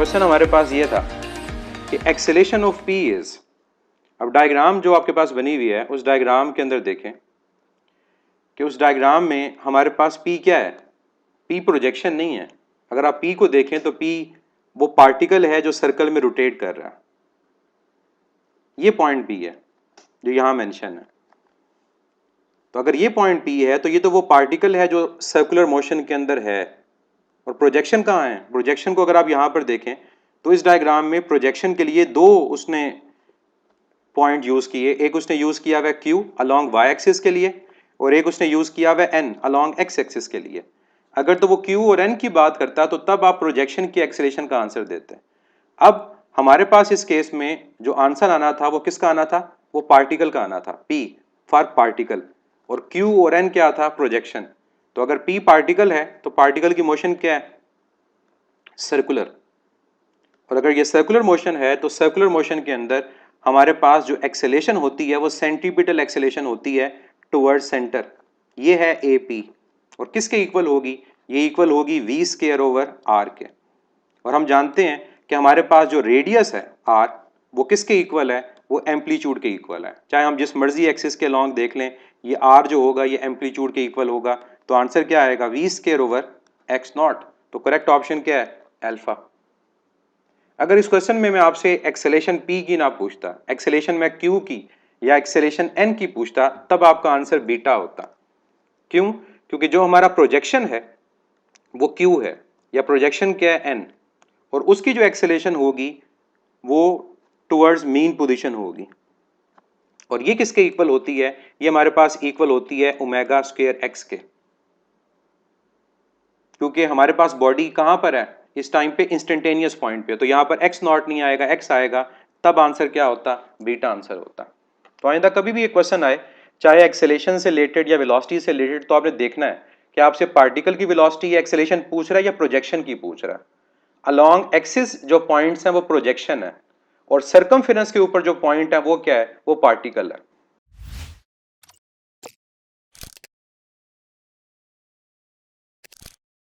Question हमारे पास ये था कि एक्सेलेरेशन ऑफ पी इज, अब डायग्राम जो आपके पास बनी हुई है उस डायग्राम के अंदर देखें कि उस डायग्राम में हमारे पास पी क्या है, पी प्रोजेक्शन नहीं है। अगर आप पी को देखें तो पी वो पार्टिकल है जो सर्कल में रोटेट कर रहा है, ये पॉइंट पी है जो यहां मेंशन है। तो अगर ये पॉइंट पी है तो ये तो वो पार्टिकल है जो सर्कुलर मोशन के अंदर है। और प्रोजेक्शन कहाँ है? प्रोजेक्शन को अगर आप यहां पर देखें तो इस डायग्राम में प्रोजेक्शन के लिए दो उसने पॉइंट यूज किए। एक उसने यूज किया हुआ क्यू अलोंग वाई एक्सिस के लिए और एक उसने यूज किया हुआ एन अलोंग एक्स एक्सिस के लिए। अगर तो वो क्यू और एन की बात करता तो तब आप प्रोजेक्शन की एक्सेलेरेशन का आंसर देते। अब हमारे पास इस केस में जो आंसर आना था वो किसका आना था? वो पार्टिकल का आना था, पी फॉर पार्टिकल, और क्यू और एन क्या था? प्रोजेक्शन। तो अगर पी पार्टिकल है तो पार्टिकल की मोशन क्या है? सर्कुलर। और अगर ये सर्कुलर मोशन है तो सर्कुलर मोशन के अंदर हमारे पास जो एक्सेलेरेशन होती है वो सेंट्रीपिटल एक्सेलेरेशन होती है टुवर्ड्स सेंटर। ये है ए पी, और किसके इक्वल होगी? ये इक्वल होगी वी स्क्वायर ओवर आर के। और हम जानते हैं कि हमारे पास जो रेडियस है आर वो किसके इक्वल है? वो एम्पलीट्यूड के इक्वल है। चाहे हम जिस मर्जी एक्सिस के लॉन्ग देख लें, ये आर जो होगा ये एम्पलीट्यूड के इक्वल होगा। तो आंसर क्या आएगा? V square over x naught. तो करेक्ट ऑप्शन क्या है? अल्फा। अगर इस क्वेश्चन में मैं आपसे एक्सेलेरेशन पी की ना पूछता, एक्सेलेरेशन में क्यू की या एक्सेलेरेशन एन की पूछता, तब आपका आंसर बीटा होता। क्यों? क्योंकि जो हमारा प्रोजेक्शन है वो क्यू है, या प्रोजेक्शन क्या है? एन, और उसकी जो एक्सेलेरेशन होगी वो टुवर्ड्स मीन पोजीशन होगी। और ये किसके इक्वल होती है? ये हमारे पास इक्वल होती है ओमेगा स्क्वायर एक्स के। क्योंकि हमारे पास बॉडी कहां पर है इस टाइम पे? इंस्टेंटेनियस पॉइंट पे। तो यहां पर एक्स नॉट नहीं आएगा, एक्स आएगा, तब आंसर क्या होता? बीटा आंसर होता। तो आइंदा कभी भी एक क्वेश्चन आए, चाहे एक्सेलेरेशन से रिलेटेड या वेलोसिटी से रिलेटेड, तो आपने देखना है कि आपसे पार्टिकल की वेलोसिटी या एक्सेलेरेशन पूछ रहा है या प्रोजेक्शन की पूछ रहा है। अलोंग एक्सिस जो पॉइंट्स हैं वो प्रोजेक्शन है, और सर्कमफेरेंस के ऊपर जो पॉइंट है वो क्या है? वो पार्टिकल है।